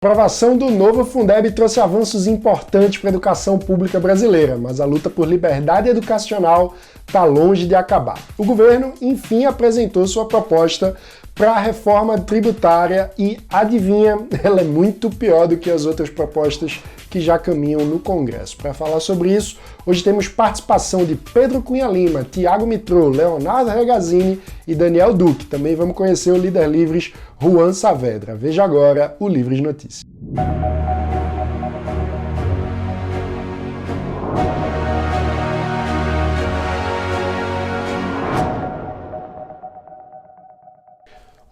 A aprovação do novo Fundeb trouxe avanços importantes para a educação pública brasileira, mas a luta por liberdade educacional está longe de acabar. O governo, enfim, apresentou sua proposta para a reforma tributária e, adivinha, ela é muito pior do que as outras propostas que já caminham no Congresso. Para falar sobre isso, hoje temos participação de Pedro Cunha Lima, Tiago Mitrô, Leonardo Regazzini e Daniel Duque. Também vamos conhecer o líder Livres, Juan Saavedra. Veja agora o Livres Notícias.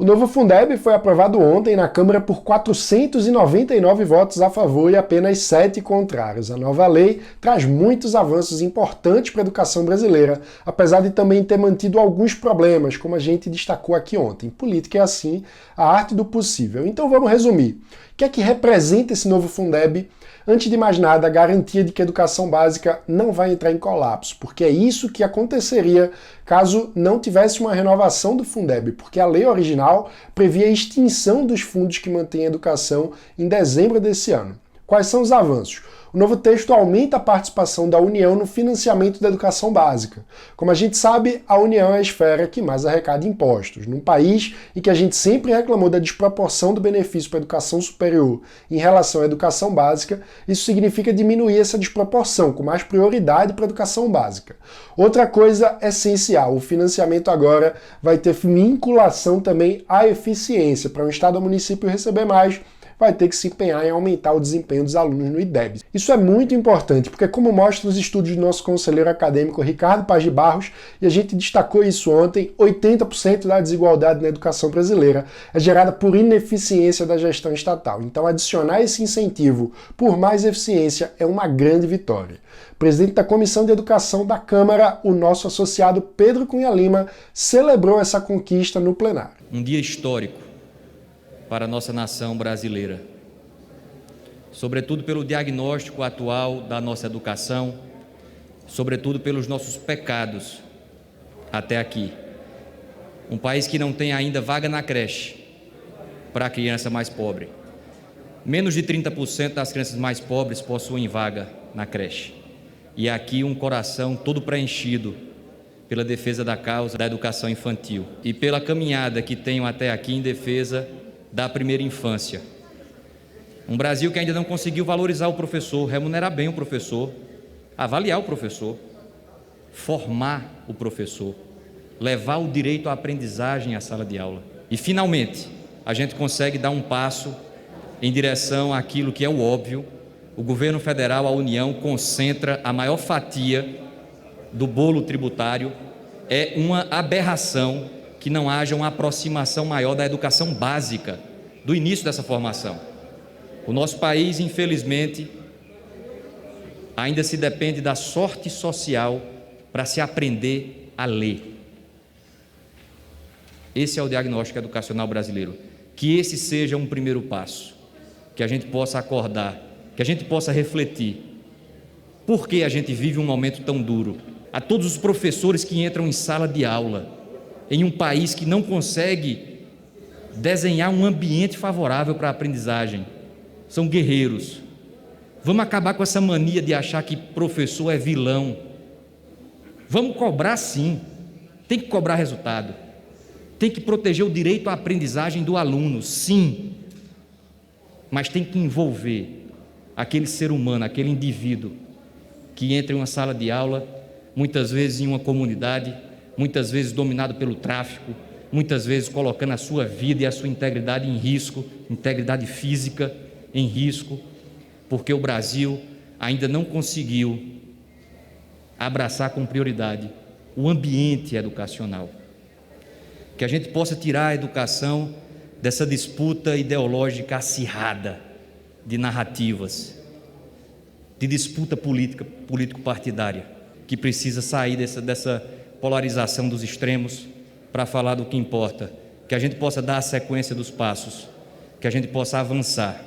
O novo Fundeb foi aprovado ontem na Câmara por 499 votos a favor e apenas 7 contrários. A nova lei traz muitos avanços importantes para a educação brasileira, apesar de também ter mantido alguns problemas, como a gente destacou aqui ontem. Política é assim, a arte do possível. Então vamos resumir. O que é que representa esse novo Fundeb? Antes de mais nada, a garantia de que a educação básica não vai entrar em colapso, porque é isso que aconteceria caso não tivesse uma renovação do Fundeb, porque a lei original previa a extinção dos fundos que mantêm a educação em dezembro desse ano. Quais são os avanços? O novo texto aumenta a participação da União no financiamento da educação básica. Como a gente sabe, a União é a esfera que mais arrecada impostos. Num país em que a gente sempre reclamou da desproporção do benefício para a educação superior em relação à educação básica, isso significa diminuir essa desproporção, com mais prioridade para a educação básica. Outra coisa essencial, o financiamento agora vai ter vinculação também à eficiência. Para um estado ou município receber mais, vai ter que se empenhar em aumentar o desempenho dos alunos no IDEB. Isso é muito importante, porque como mostra os estudos do nosso conselheiro acadêmico Ricardo Paz de Barros, e a gente destacou isso ontem, 80% da desigualdade na educação brasileira é gerada por ineficiência da gestão estatal. Então adicionar esse incentivo por mais eficiência é uma grande vitória. O presidente da Comissão de Educação da Câmara, o nosso associado Pedro Cunha Lima, celebrou essa conquista no plenário. Um dia histórico para a nossa nação brasileira, sobretudo pelo diagnóstico atual da nossa educação, sobretudo pelos nossos pecados até aqui. Um país que não tem ainda vaga na creche para a criança mais pobre. Menos de 30% das crianças mais pobres possuem vaga na creche. E aqui um coração todo preenchido pela defesa da causa da educação infantil e pela caminhada que tenho até aqui em defesa da primeira infância. Um Brasil que ainda não conseguiu valorizar o professor, remunerar bem o professor, avaliar o professor, formar o professor, levar o direito à aprendizagem à sala de aula. E, finalmente, a gente consegue dar um passo em direção àquilo que é o óbvio. O governo federal, a União, concentra a maior fatia do bolo tributário. É uma aberração que não haja uma aproximação maior da educação básica, do início dessa formação. O nosso país, infelizmente, ainda se depende da sorte social para se aprender a ler. Esse é o diagnóstico educacional brasileiro. Que esse seja um primeiro passo, que a gente possa acordar, que a gente possa refletir. Por que a gente vive um momento tão duro? A todos os professores que entram em sala de aula, em um país que não consegue desenhar um ambiente favorável para a aprendizagem. São guerreiros. Vamos acabar com essa mania de achar que professor é vilão. Vamos cobrar sim, tem que cobrar resultado. Tem que proteger o direito à aprendizagem do aluno, sim. Mas tem que envolver aquele ser humano, aquele indivíduo que entra em uma sala de aula, muitas vezes em uma comunidade, muitas vezes dominado pelo tráfico, muitas vezes colocando a sua vida e a sua integridade em risco, integridade física em risco, porque o Brasil ainda não conseguiu abraçar com prioridade o ambiente educacional. Que a gente possa tirar a educação dessa disputa ideológica acirrada de narrativas, de disputa político-partidária, que precisa sair dessa polarização dos extremos para falar do que importa, que a gente possa dar a sequência dos passos, que a gente possa avançar,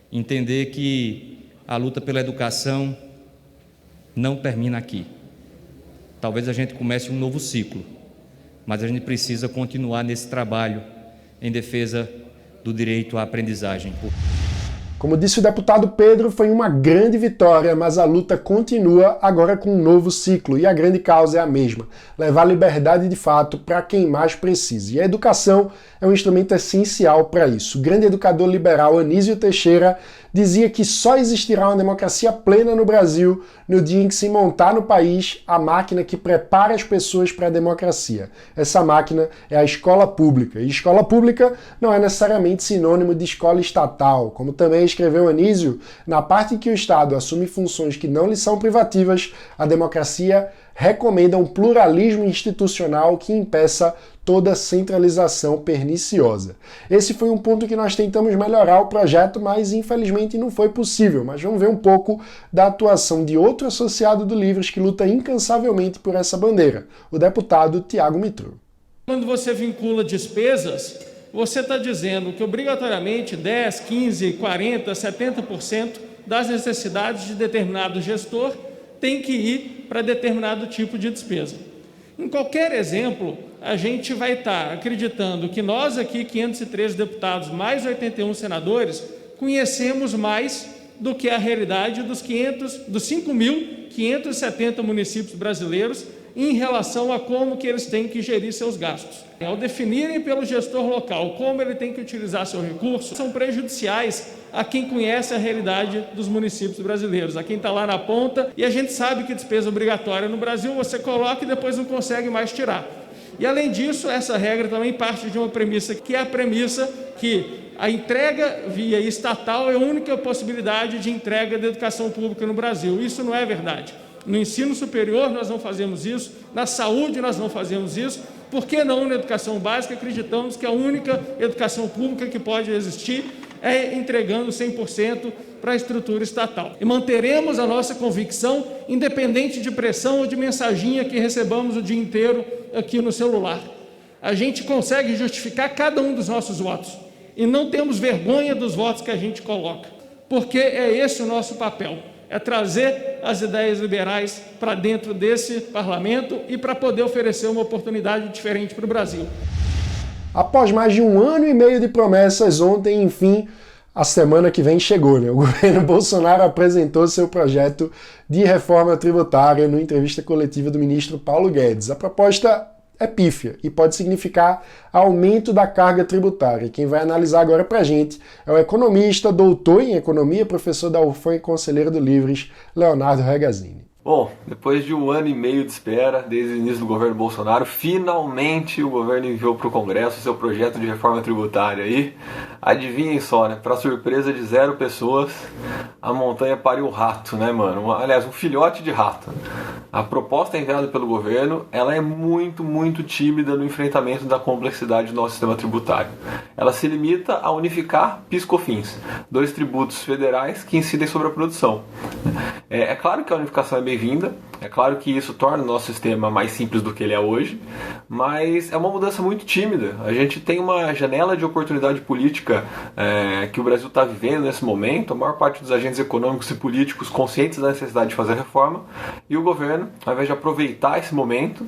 entender que a luta pela educação não termina aqui. Talvez a gente comece um novo ciclo, mas a gente precisa continuar nesse trabalho em defesa do direito à aprendizagem. Como disse o deputado Pedro, foi uma grande vitória, mas a luta continua agora com um novo ciclo e a grande causa é a mesma: levar liberdade de fato para quem mais precisa. E a educação é um instrumento essencial para isso. O grande educador liberal Anísio Teixeira dizia que só existirá uma democracia plena no Brasil no dia em que se montar no país a máquina que prepara as pessoas para a democracia. Essa máquina é a escola pública. E escola pública não é necessariamente sinônimo de escola estatal. Como também escreveu Anísio, na parte em que o Estado assume funções que não lhe são privativas, a democracia recomenda um pluralismo institucional que impeça toda centralização perniciosa. Esse foi um ponto que nós tentamos melhorar o projeto, mas infelizmente não foi possível. Mas vamos ver um pouco da atuação de outro associado do Livres que luta incansavelmente por essa bandeira, o deputado Tiago Mitro. Quando você vincula despesas, você está dizendo que obrigatoriamente 10, 15, 40, 70% das necessidades de determinado gestor tem que ir para determinado tipo de despesa. Em qualquer exemplo, a gente vai estar acreditando que nós aqui, 513 deputados, mais 81 senadores, conhecemos mais do que a realidade dos 5.570 municípios brasileiros em relação a como que eles têm que gerir seus gastos. Ao definirem pelo gestor local como ele tem que utilizar seu recurso, são prejudiciais a quem conhece a realidade dos municípios brasileiros, a quem está lá na ponta, e a gente sabe que despesa obrigatória no Brasil você coloca e depois não consegue mais tirar. E além disso, essa regra também parte de uma premissa, que é a premissa que a entrega via estatal é a única possibilidade de entrega da educação pública no Brasil. Isso não é verdade. No ensino superior nós não fazemos isso, na saúde nós não fazemos isso, por que não na educação básica? Acreditamos que a única educação pública que pode existir é entregando 100% para a estrutura estatal. E manteremos a nossa convicção, independente de pressão ou de mensaginha que recebamos o dia inteiro aqui no celular. A gente consegue justificar cada um dos nossos votos e não temos vergonha dos votos que a gente coloca, porque é esse o nosso papel. É trazer as ideias liberais para dentro desse parlamento e para poder oferecer uma oportunidade diferente para o Brasil. Após mais de 1 ano e meio de promessas, ontem, enfim, a semana que vem chegou, né? O governo Bolsonaro apresentou seu projeto de reforma tributária numa entrevista coletiva do ministro Paulo Guedes. A proposta é pífia e pode significar aumento da carga tributária. Quem vai analisar agora pra gente é o economista, doutor em economia, professor da UFAM e conselheiro do Livres, Leonardo Regazzini. Bom, depois de 1 ano e meio de espera, desde o início do governo Bolsonaro, finalmente o governo enviou para o Congresso seu projeto de reforma tributária. E adivinhem só, né? Para surpresa de 0 pessoas, a montanha pariu um rato, né, mano? Aliás, um filhote de rato. A proposta enviada pelo governo, ela é muito tímida no enfrentamento da complexidade do nosso sistema tributário. Ela se limita a unificar PIS e COFINS, 2 tributos federais que incidem sobre a produção. É claro que a unificação é bem-vinda, é claro que isso torna o nosso sistema mais simples do que ele é hoje, mas é uma mudança muito tímida. A gente tem uma janela de oportunidade política que o Brasil está vivendo nesse momento, a maior parte dos agentes econômicos e políticos conscientes da necessidade de fazer reforma, e o governo, ao invés de aproveitar esse momento,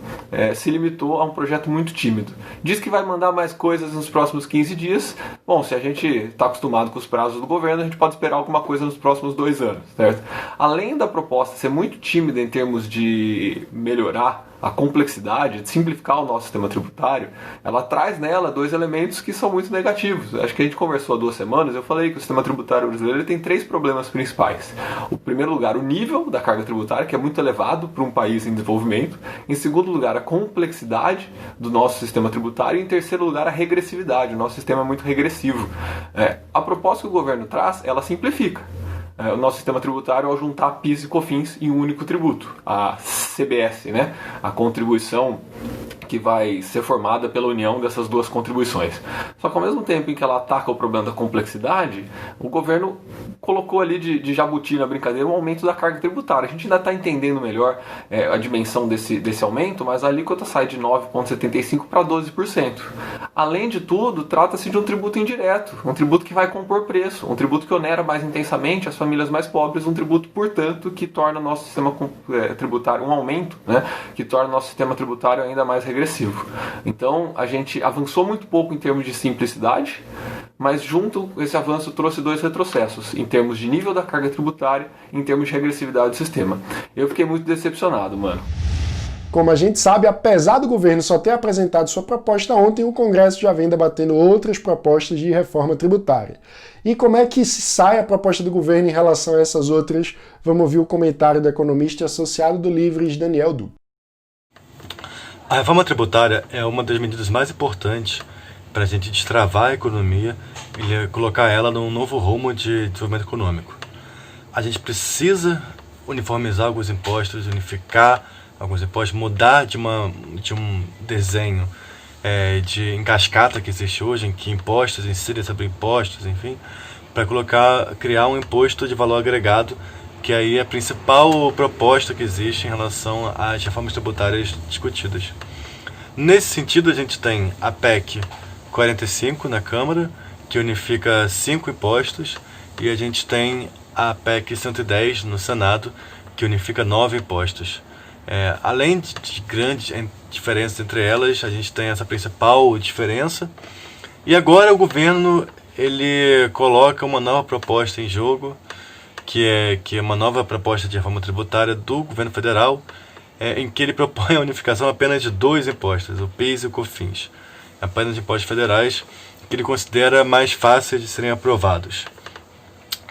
se limitou a um projeto muito tímido. Diz que vai mandar mais coisas nos próximos 15 dias. Bom, se a gente está acostumado com os prazos do governo, a gente pode esperar alguma coisa nos próximos 2 anos, certo? Além da proposta ser muito tímida em termos de melhorar a complexidade, de simplificar o nosso sistema tributário, ela traz nela 2 elementos que são muito negativos. Acho que a gente conversou há 2 semanas, eu falei que o sistema tributário brasileiro tem 3 problemas principais. O primeiro lugar, o nível da carga tributária, que é muito elevado para um país em desenvolvimento. Em segundo lugar, a complexidade do nosso sistema tributário. E em terceiro lugar, a regressividade. O nosso sistema é muito regressivo. A proposta que o governo traz, ela simplifica o nosso sistema tributário ao juntar PIS e COFINS em um único tributo, a CBS, né? A contribuição que vai ser formada pela união dessas 2 contribuições. Só que ao mesmo tempo em que ela ataca o problema da complexidade, o governo colocou ali de jabuti na brincadeira um aumento da carga tributária. A gente ainda está entendendo melhor a dimensão desse aumento, mas a alíquota sai de 9,75% para 12%. Além de tudo, trata-se de um tributo indireto, um tributo que vai compor preço, um tributo que onera mais intensamente as famílias mais pobres, um tributo, portanto, que torna o nosso sistema tributário, um aumento, né, que torna o nosso sistema tributário ainda mais regressivo. Então, a gente avançou muito pouco em termos de simplicidade, mas junto esse avanço trouxe 2 retrocessos, em termos de nível da carga tributária e em termos de regressividade do sistema. Eu fiquei muito decepcionado, mano. Como a gente sabe, apesar do governo só ter apresentado sua proposta ontem, o Congresso já vem debatendo outras propostas de reforma tributária. E como é que se sai a proposta do governo em relação a essas outras? Vamos ouvir o comentário do economista e associado do Livres, Daniel Du. A reforma tributária é uma das medidas mais importantes para a gente destravar a economia e colocar ela num novo rumo de desenvolvimento econômico. A gente precisa uniformizar alguns impostos, unificar alguns impostos, mudar de um desenho de em cascata que existe hoje, em que impostos incidem sobre impostos, enfim, para criar um imposto de valor agregado, que aí é a principal proposta que existe em relação às reformas tributárias discutidas. Nesse sentido, a gente tem a PEC 45 na Câmara, que unifica 5 impostos, e a gente tem a PEC 110 no Senado, que unifica 9 impostos. Além de grandes diferenças entre elas, a gente tem essa principal diferença. E agora o governo ele coloca uma nova proposta em jogo, que é uma nova proposta de reforma tributária do governo federal, em que ele propõe a unificação apenas de 2 impostos, o PIS e o COFINS, apenas impostos federais, que ele considera mais fáceis de serem aprovados.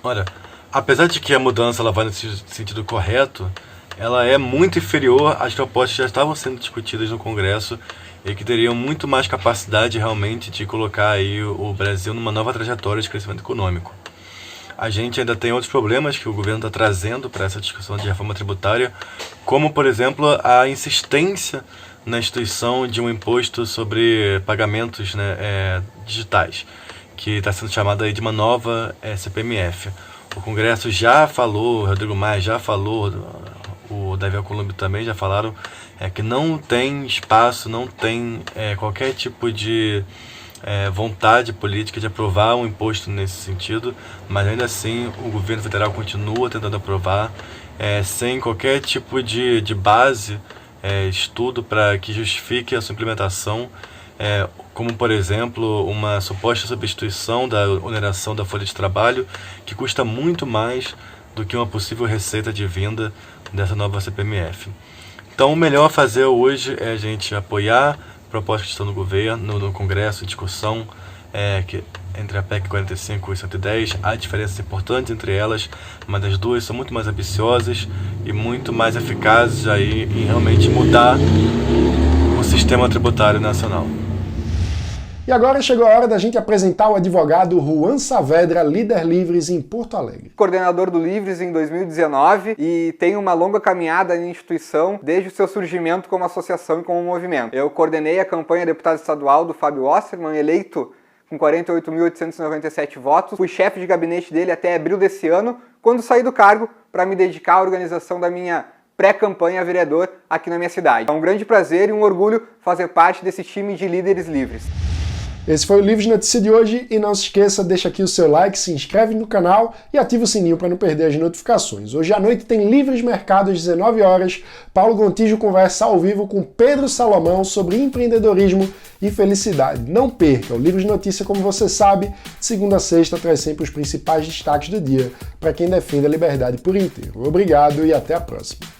Ora, apesar de que a mudança ela vai no sentido correto, ela é muito inferior às propostas que já estavam sendo discutidas no Congresso e que teriam muito mais capacidade realmente de colocar aí o Brasil numa nova trajetória de crescimento econômico. A gente ainda tem outros problemas que o governo está trazendo para essa discussão de reforma tributária, como, por exemplo, a insistência na instituição de um imposto sobre pagamentos digitais, que está sendo chamada aí de uma nova CPMF. O Congresso já falou, o Rodrigo Maia já falou, o Davi Alcolumbre também já falaram que não tem espaço, não tem qualquer tipo de vontade política de aprovar um imposto nesse sentido, mas ainda assim o governo federal continua tentando aprovar sem qualquer tipo de base, estudo para que justifique a sua implementação, como por exemplo uma suposta substituição da oneração da folha de trabalho, que custa muito mais do que uma possível receita advinda dessa nova CPMF. Então o melhor a fazer hoje é a gente apoiar propostas que estão no governo, no Congresso, discussão entre a PEC 45 e 110, há diferenças importantes entre elas, mas as duas são muito mais ambiciosas e muito mais eficazes aí em realmente mudar o sistema tributário nacional. E agora chegou a hora da gente apresentar o advogado Juan Saavedra, líder Livres em Porto Alegre. Coordenador do Livres em 2019 e tem uma longa caminhada na instituição desde o seu surgimento como associação e como movimento. Eu coordenei a campanha deputado estadual do Fábio Osterman, eleito com 48.897 votos. Fui chefe de gabinete dele até abril desse ano, quando saí do cargo para me dedicar à organização da minha pré-campanha a vereador aqui na minha cidade. É um grande prazer e um orgulho fazer parte desse time de líderes livres. Esse foi o Livres Notícia de hoje e não se esqueça, deixa aqui o seu like, se inscreve no canal e ativa o sininho para não perder as notificações. Hoje à noite tem Livres Mercado às 19 horas. Paulo Gontijo conversa ao vivo com Pedro Salomão sobre empreendedorismo e felicidade. Não perca, o Livres Notícia, como você sabe, de segunda a sexta traz sempre os principais destaques do dia para quem defende a liberdade por inteiro. Obrigado e até a próxima.